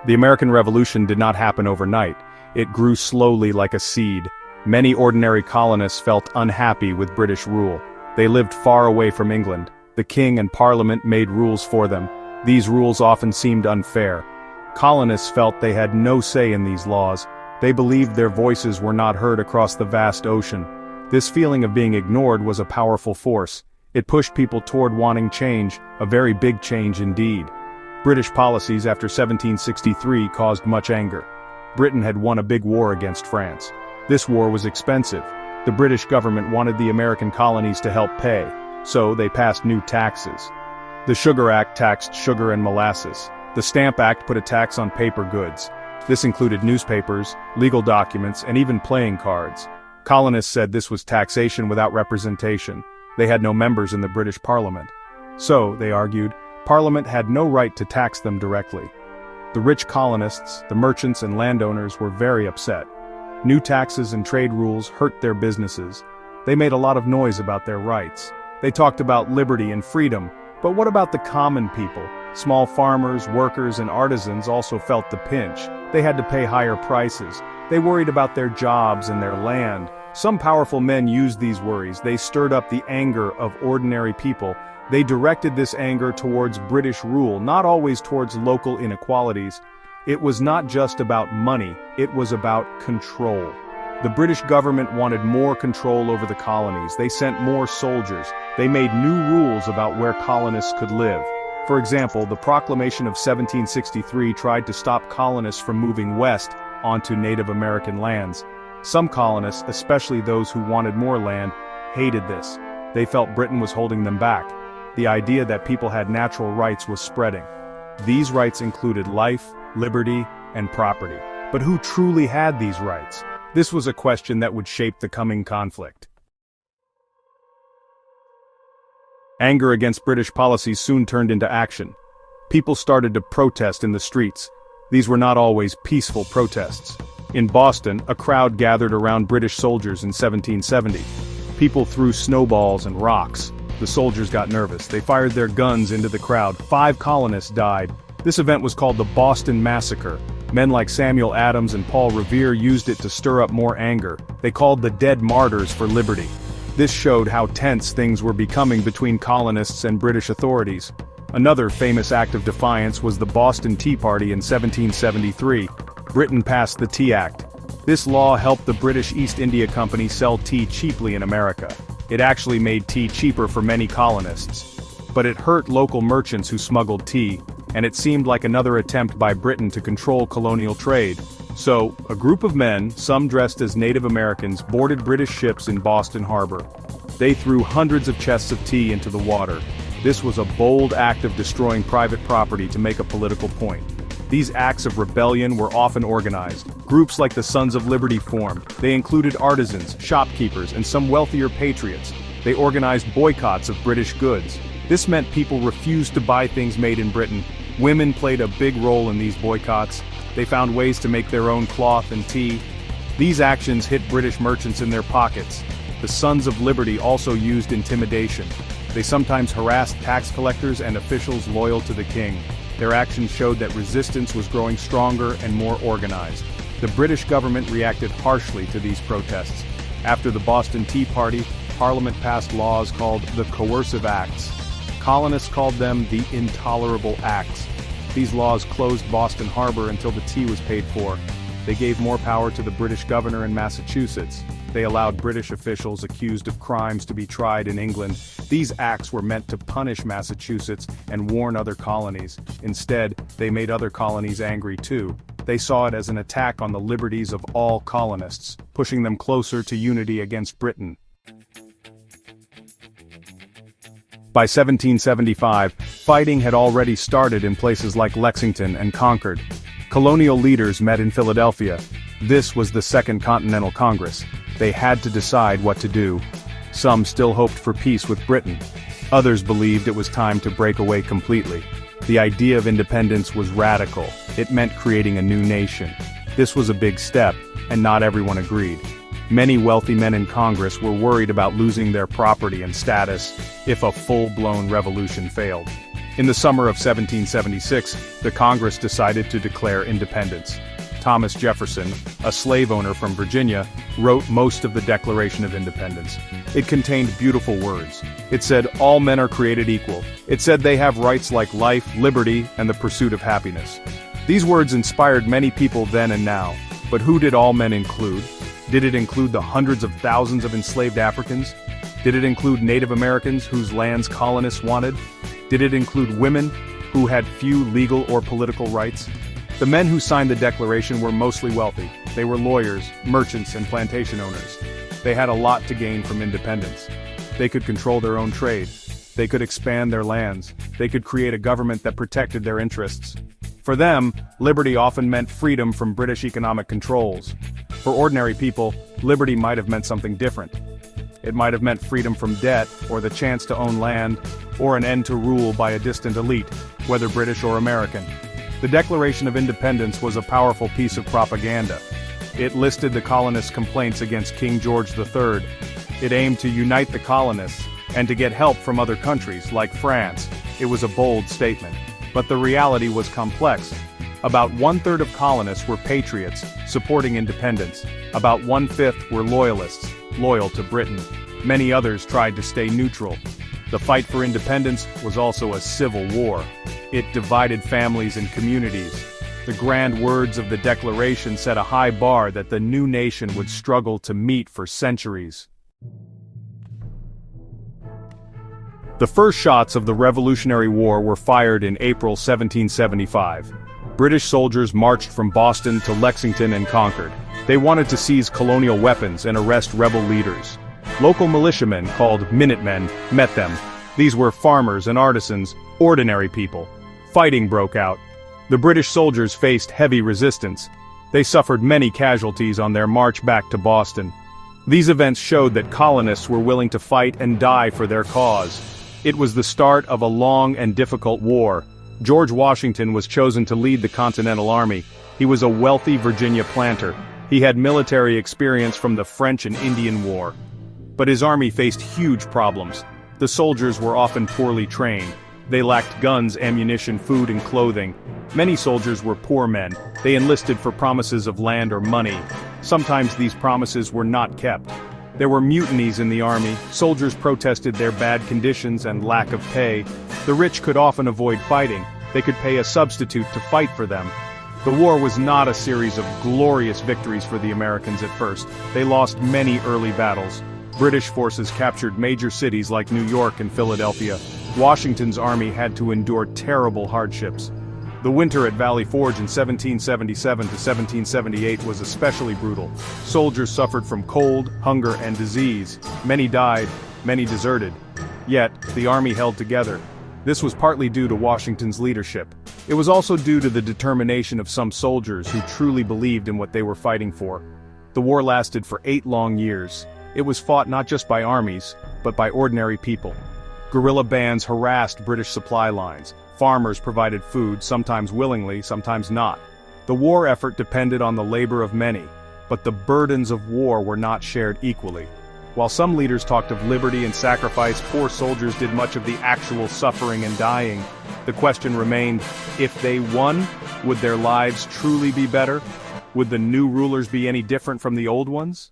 The American Revolution did not happen overnight. It grew slowly like a seed. Many ordinary colonists felt unhappy with British rule. They lived far away from England. The king and parliament made rules for them. These rules often seemed unfair. Colonists felt they had no say in these laws. They believed their voices were not heard across the vast ocean. This feeling of being ignored was a powerful force. It pushed people toward wanting change, a very big change indeed. British policies after 1763 caused much anger. Britain had won a big war against France. This war was expensive. The British government wanted the American colonies to help pay, so they passed new taxes. The Sugar Act taxed sugar and molasses. The Stamp Act put a tax on paper goods. This included newspapers, legal documents, and even playing cards. Colonists said this was taxation without representation. They had no members in the British Parliament. So, they argued, Parliament had no right to tax them directly. The rich colonists, the merchants and landowners were very upset. New taxes and trade rules hurt their businesses. They made a lot of noise about their rights. They talked about liberty and freedom, but what about the common people? Small farmers, workers, and artisans also felt the pinch. They had to pay higher prices. They worried about their jobs and their land. Some powerful men used these worries. They stirred up the anger of ordinary people. They directed this anger towards British rule, not always towards local inequalities. It was not just about money, it was about control. The British government wanted more control over the colonies. They sent more soldiers. They made new rules about where colonists could live. For example, the Proclamation of 1763 tried to stop colonists from moving west onto Native American lands. Some colonists, especially those who wanted more land, hated this. They felt Britain was holding them back. The idea that people had natural rights was spreading. These rights included life, liberty, and property. But who truly had these rights? This was a question that would shape the coming conflict. Anger against British policies soon turned into action. People started to protest in the streets. These were not always peaceful protests. In Boston, a crowd gathered around British soldiers in 1770. People threw snowballs and rocks. The soldiers got nervous. They fired their guns into the crowd. 5 colonists died. This event was called the Boston Massacre. Men like Samuel Adams and Paul Revere used it to stir up more anger. They called the dead martyrs for liberty. This showed how tense things were becoming between colonists and British authorities. Another famous act of defiance was the Boston Tea Party in 1773. Britain passed the Tea Act. This law helped the British East India Company sell tea cheaply in America. It actually made tea cheaper for many colonists. But it hurt local merchants who smuggled tea, and it seemed like another attempt by Britain to control colonial trade. So, a group of men, some dressed as Native Americans, boarded British ships in Boston Harbor. They threw hundreds of chests of tea into the water. This was a bold act of destroying private property to make a political point. These acts of rebellion were often organized. Groups like the Sons of Liberty formed. They included artisans, shopkeepers, and some wealthier patriots. They organized boycotts of British goods. This meant people refused to buy things made in Britain. Women played a big role in these boycotts. They found ways to make their own cloth and tea. These actions hit British merchants in their pockets. The Sons of Liberty also used intimidation. They sometimes harassed tax collectors and officials loyal to the king. Their actions showed that resistance was growing stronger and more organized. The British government reacted harshly to these protests. After the Boston Tea Party, Parliament passed laws called the Coercive Acts. Colonists called them the Intolerable Acts. These laws closed Boston Harbor until the tea was paid for. They gave more power to the British governor in Massachusetts. They allowed British officials accused of crimes to be tried in England. These acts were meant to punish Massachusetts and warn other colonies. Instead, they made other colonies angry too. They saw it as an attack on the liberties of all colonists, pushing them closer to unity against Britain. By 1775, fighting had already started in places like Lexington and Concord. Colonial leaders met in Philadelphia. This was the Second Continental Congress. They had to decide what to do. Some still hoped for peace with Britain. Others believed it was time to break away completely. The idea of independence was radical. It meant creating a new nation. This was a big step, and not everyone agreed. Many wealthy men in Congress were worried about losing their property and status if a full-blown revolution failed. In the summer of 1776, the Congress decided to declare independence. Thomas Jefferson, a slave owner from Virginia, wrote most of the Declaration of Independence. It contained beautiful words. It said all men are created equal. It said they have rights like life, liberty, and the pursuit of happiness. These words inspired many people then and now, but who did all men include? Did it include the hundreds of thousands of enslaved Africans? Did it include Native Americans whose lands colonists wanted? Did it include women who had few legal or political rights? The men who signed the Declaration were mostly wealthy. They were lawyers, merchants, and plantation owners. They had a lot to gain from independence. They could control their own trade. They could expand their lands. They could create a government that protected their interests. For them, liberty often meant freedom from British economic controls. For ordinary people, liberty might have meant something different. It might have meant freedom from debt, or the chance to own land, or an end to rule by a distant elite, whether British or American. The Declaration of Independence was a powerful piece of propaganda. It listed the colonists' complaints against King George III. It aimed to unite the colonists, and to get help from other countries, like France. It was a bold statement. But the reality was complex. About one-third of colonists were patriots, supporting independence. About one-fifth were loyalists, loyal to Britain. Many others tried to stay neutral. The fight for independence was also a civil war. It divided families and communities. The grand words of the Declaration set a high bar that the new nation would struggle to meet for centuries. The first shots of the Revolutionary War were fired in April 1775. British soldiers marched from Boston to Lexington and Concord. They wanted to seize colonial weapons and arrest rebel leaders. Local militiamen, called Minutemen, met them. These were farmers and artisans, ordinary people. Fighting broke out. The British soldiers faced heavy resistance. They suffered many casualties on their march back to Boston. These events showed that colonists were willing to fight and die for their cause. It was the start of a long and difficult war. George Washington was chosen to lead the Continental Army. He was a wealthy Virginia planter. He had military experience from the French and Indian War. But his army faced huge problems. The soldiers were often poorly trained. They lacked guns, ammunition, food, and clothing. Many soldiers were poor men. They enlisted for promises of land or money. Sometimes these promises were not kept. There were mutinies in the army. Soldiers protested their bad conditions and lack of pay. The rich could often avoid fighting. They could pay a substitute to fight for them. The war was not a series of glorious victories for the Americans at first. They lost many early battles. British forces captured major cities like New York and Philadelphia. Washington's army had to endure terrible hardships. The winter at Valley Forge in 1777 to 1778 was especially brutal. Soldiers suffered from cold, hunger, and disease. Many died, many deserted. Yet, the army held together. This was partly due to Washington's leadership. It was also due to the determination of some soldiers who truly believed in what they were fighting for. The war lasted for 8 long years. It was fought not just by armies, but by ordinary people. Guerrilla bands harassed British supply lines. Farmers provided food, sometimes willingly, sometimes not. The war effort depended on the labor of many, but the burdens of war were not shared equally. While some leaders talked of liberty and sacrifice, poor soldiers did much of the actual suffering and dying. The question remained, if they won, would their lives truly be better? Would the new rulers be any different from the old ones?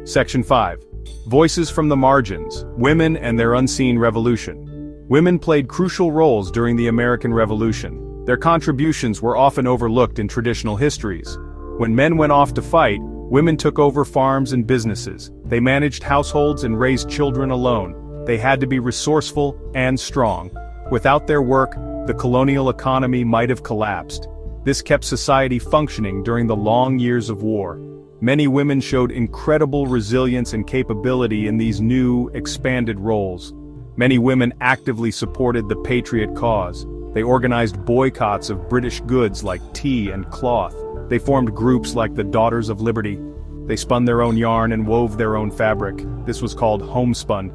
Section 5. Voices from the Margins, Women and Their Unseen Revolution. Women played crucial roles during the American Revolution. Their contributions were often overlooked in traditional histories. When men went off to fight, women took over farms and businesses. They managed households and raised children alone. They had to be resourceful and strong. Without their work, the colonial economy might have collapsed. This kept society functioning during the long years of war. Many women showed incredible resilience and capability in these new, expanded roles. Many women actively supported the patriot cause. They organized boycotts of British goods like tea and cloth. They formed groups like the Daughters of Liberty. They spun their own yarn and wove their own fabric. This was called homespun.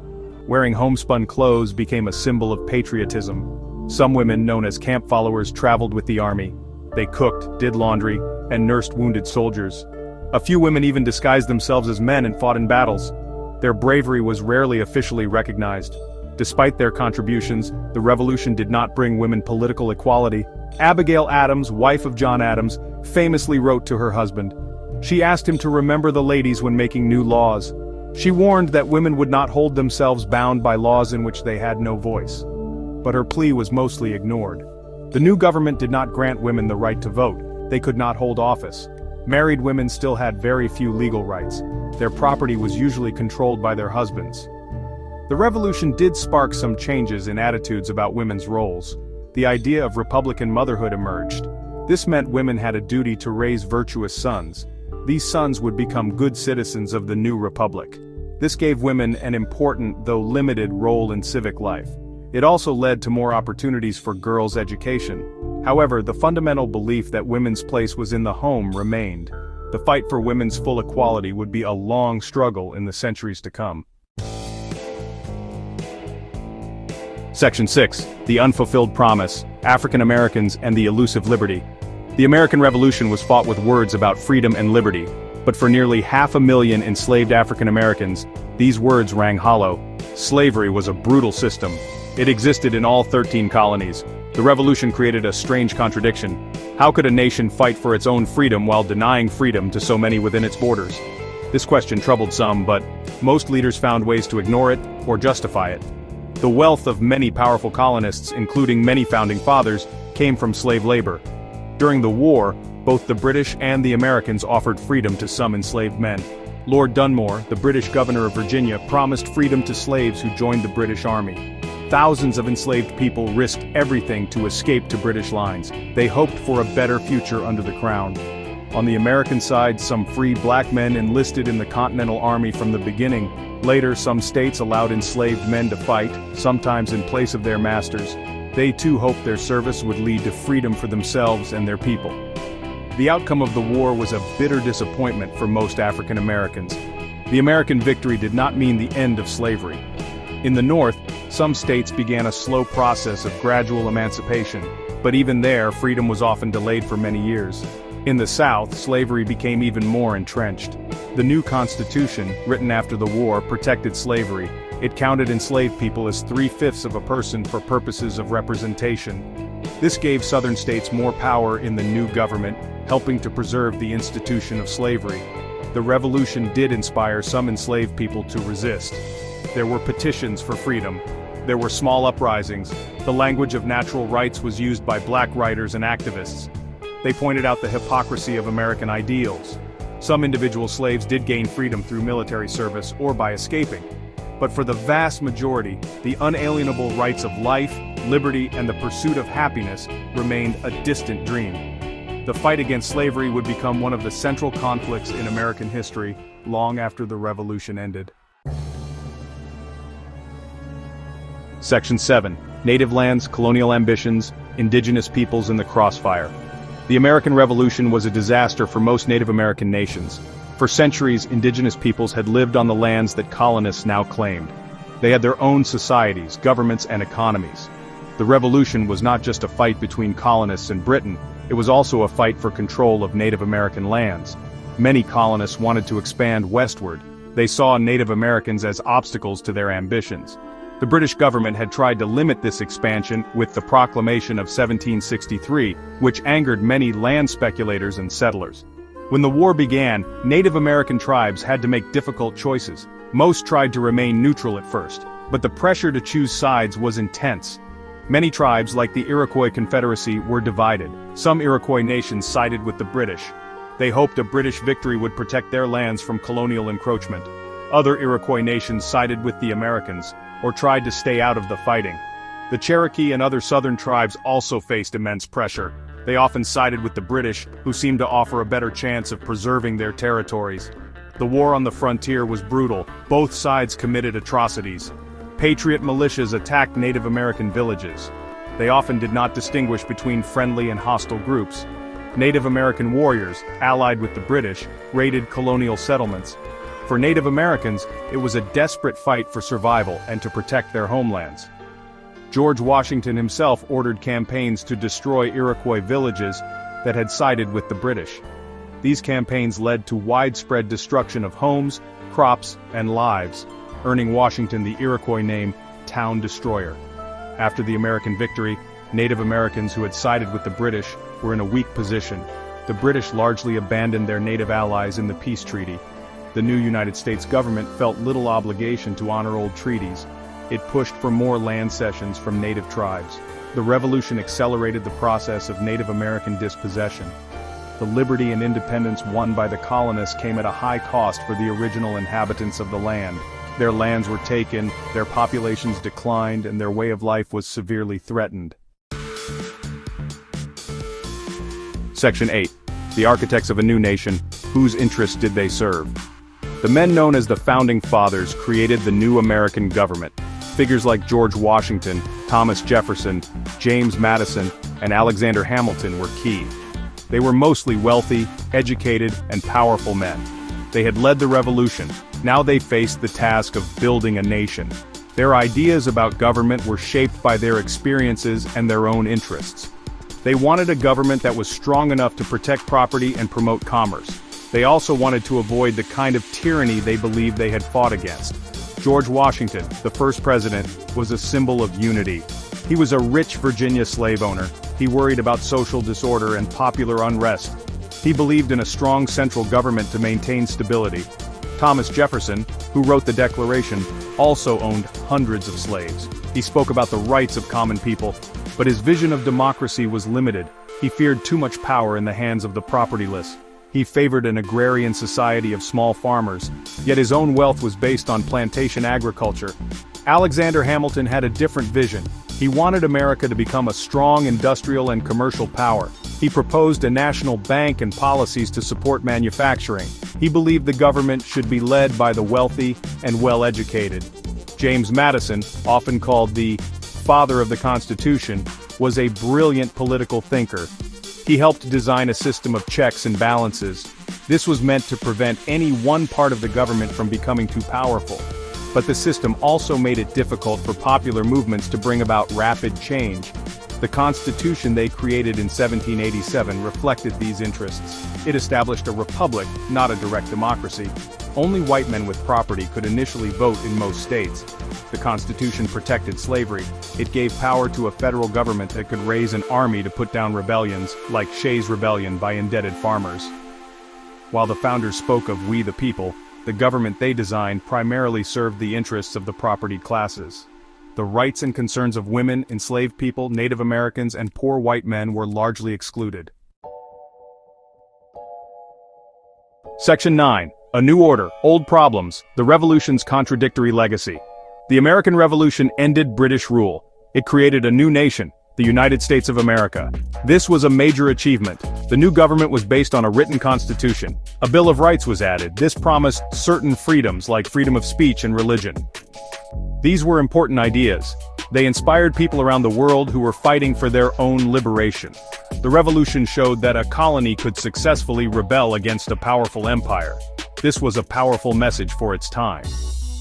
Wearing homespun clothes became a symbol of patriotism. Some women, known as camp followers, traveled with the army. They cooked, did laundry, and nursed wounded soldiers. A few women even disguised themselves as men and fought in battles. Their bravery was rarely officially recognized. Despite their contributions, the revolution did not bring women political equality. Abigail Adams, wife of John Adams, famously wrote to her husband. She asked him to remember the ladies when making new laws. She warned that women would not hold themselves bound by laws in which they had no voice. But her plea was mostly ignored. The new government did not grant women the right to vote. They could not hold office. Married women still had very few legal rights. Their property was usually controlled by their husbands. The revolution did spark some changes in attitudes about women's roles. The idea of Republican motherhood emerged. This meant women had a duty to raise virtuous sons. These sons would become good citizens of the new republic. This gave women an important, though limited, role in civic life. It also led to more opportunities for girls' education. However, the fundamental belief that women's place was in the home remained. The fight for women's full equality would be a long struggle in the centuries to come. Section 6. The Unfulfilled Promise, African Americans and the Elusive Liberty. The American Revolution was fought with words about freedom and liberty, but for nearly 500,000 enslaved African Americans, these words rang hollow. Slavery was a brutal system. It existed in all 13 colonies. The revolution created a strange contradiction. How could a nation fight for its own freedom while denying freedom to so many within its borders? This question troubled some, but most leaders found ways to ignore it or justify it. The wealth of many powerful colonists, including many founding fathers, came from slave labor. During the war, both the British and the Americans offered freedom to some enslaved men. Lord Dunmore, the British governor of Virginia, promised freedom to slaves who joined the British Army. Thousands of enslaved people risked everything to escape to British lines. They hoped for a better future under the Crown. On the American side, some free black men enlisted in the Continental Army from the beginning. Later, some states allowed enslaved men to fight, sometimes in place of their masters. They too hoped their service would lead to freedom for themselves and their people. The outcome of the war was a bitter disappointment for most African Americans. The American victory did not mean the end of slavery. In the North, some states began a slow process of gradual emancipation, but even there, freedom was often delayed for many years. In the South, slavery became even more entrenched. The new Constitution, written after the war, protected slavery. It counted enslaved people as 3/5 of a person for purposes of representation. This gave Southern states more power in the new government, helping to preserve the institution of slavery. The revolution did inspire some enslaved people to resist. There were petitions for freedom. There were small uprisings. The language of natural rights was used by black writers and activists. They pointed out the hypocrisy of American ideals. Some individual slaves did gain freedom through military service or by escaping. But for the vast majority, the unalienable rights of life, liberty, and the pursuit of happiness remained a distant dream. The fight against slavery would become one of the central conflicts in American history long after the Revolution ended. Section 7. Native lands, colonial ambitions, indigenous peoples in the crossfire. The American Revolution was a disaster for most Native American nations. For centuries, indigenous peoples had lived on the lands that colonists now claimed. They had their own societies, governments, and economies. The revolution was not just a fight between colonists and Britain, it was also a fight for control of Native American lands. Many colonists wanted to expand westward. They saw Native Americans as obstacles to their ambitions. The British government had tried to limit this expansion with the Proclamation of 1763, which angered many land speculators and settlers. When the war began, Native American tribes had to make difficult choices. Most tried to remain neutral at first, but the pressure to choose sides was intense. Many tribes, like the Iroquois Confederacy, were divided. Some Iroquois nations sided with the British. They hoped a British victory would protect their lands from colonial encroachment. Other Iroquois nations sided with the Americans, or tried to stay out of the fighting. The Cherokee and other southern tribes also faced immense pressure. They often sided with the British, who seemed to offer a better chance of preserving their territories. The war on the frontier was brutal. Both sides committed atrocities. Patriot militias attacked Native American villages. They often did not distinguish between friendly and hostile groups. Native American warriors, allied with the British, raided colonial settlements. For Native Americans, it was a desperate fight for survival and to protect their homelands. George Washington himself ordered campaigns to destroy Iroquois villages that had sided with the British. These campaigns led to widespread destruction of homes, crops, and lives, earning Washington the Iroquois name town destroyer. After the American victory, Native Americans who had sided with the British were in a weak position. The British largely abandoned their native allies in the peace treaty. The new United States government felt little obligation to honor old treaties. It pushed for more land cessions from native tribes. The revolution accelerated the process of Native American dispossession. The liberty and independence won by the colonists came at a high cost for the original inhabitants of the land. Their lands were taken, their populations declined, and their way of life was severely threatened. Section 8. The architects of a new nation, whose interests did they serve? The men known as the Founding Fathers created the new American government. Figures like George Washington, Thomas Jefferson, James Madison, and Alexander Hamilton were key. They were mostly wealthy, educated, and powerful men. They had led the revolution. Now they faced the task of building a nation. Their ideas about government were shaped by their experiences and their own interests. They wanted a government that was strong enough to protect property and promote commerce. They also wanted to avoid the kind of tyranny they believed they had fought against. George Washington, the first president, was a symbol of unity. He was a rich Virginia slave owner. He worried about social disorder and popular unrest. He believed in a strong central government to maintain stability. Thomas Jefferson, who wrote the Declaration, also owned hundreds of slaves. He spoke about the rights of common people, but his vision of democracy was limited. He feared too much power in the hands of the propertyless. He favored an agrarian society of small farmers, yet his own wealth was based on plantation agriculture. Alexander Hamilton had a different vision. He wanted America to become a strong industrial and commercial power. He proposed a national bank and policies to support manufacturing. He believed the government should be led by the wealthy and well-educated. James Madison, often called the father of the Constitution, was a brilliant political thinker. He helped design a system of checks and balances. This was meant to prevent any one part of the government from becoming too powerful. But the system also made it difficult for popular movements to bring about rapid change. The Constitution they created in 1787 reflected these interests. It established a republic, not a direct democracy. Only white men with property could initially vote in most states. The Constitution protected slavery. It gave power to a federal government that could raise an army to put down rebellions, like Shays' Rebellion by indebted farmers. While the founders spoke of "we the people," the government they designed primarily served the interests of the propertied classes. The rights and concerns of women, enslaved people, Native Americans, and poor white men were largely excluded. Section 9. A New Order, Old Problems, the Revolution's Contradictory Legacy. The American Revolution ended British rule. It created a new nation, the United States of America. This was a major achievement. The new government was based on a written constitution. A Bill of Rights was added. This promised certain freedoms like freedom of speech and religion. These were important ideas. They inspired people around the world who were fighting for their own liberation. The revolution showed that a colony could successfully rebel against a powerful empire. This was a powerful message for its time.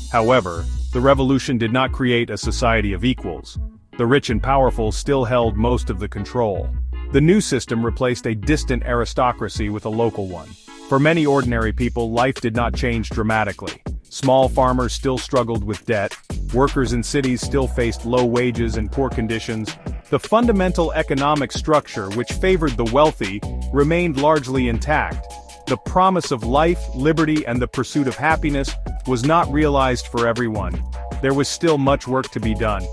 However, the revolution did not create a society of equals. The rich and powerful still held most of the control. The new system replaced a distant aristocracy with a local one. For many ordinary people, life did not change dramatically. Small farmers still struggled with debt. Workers in cities still faced low wages and poor conditions. The fundamental economic structure, which favored the wealthy, remained largely intact. The promise of life, liberty, and the pursuit of happiness was not realized for everyone. There was still much work to be done.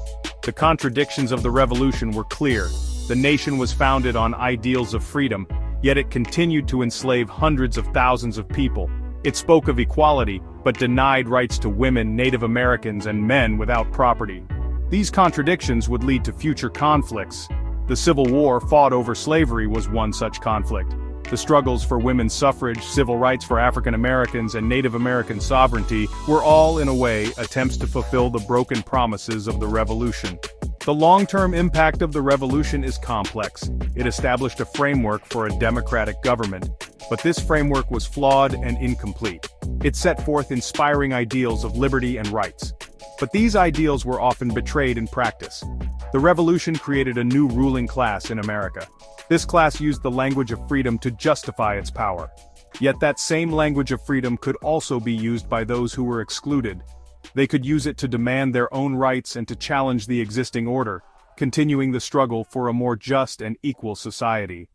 The contradictions of the revolution were clear. The nation was founded on ideals of freedom, yet it continued to enslave hundreds of thousands of people. It spoke of equality, but denied rights to women, Native Americans, and men without property. These contradictions would lead to future conflicts. The Civil War fought over slavery was one such conflict. The struggles for women's suffrage, civil rights for African Americans, and Native American sovereignty were all, in a way, attempts to fulfill the broken promises of the revolution. The long-term impact of the revolution is complex. It established a framework for a democratic government, but this framework was flawed and incomplete. It set forth inspiring ideals of liberty and rights, but these ideals were often betrayed in practice. The revolution created a new ruling class in America. This class used the language of freedom to justify its power. Yet that same language of freedom could also be used by those who were excluded. They could use it to demand their own rights and to challenge the existing order, continuing the struggle for a more just and equal society.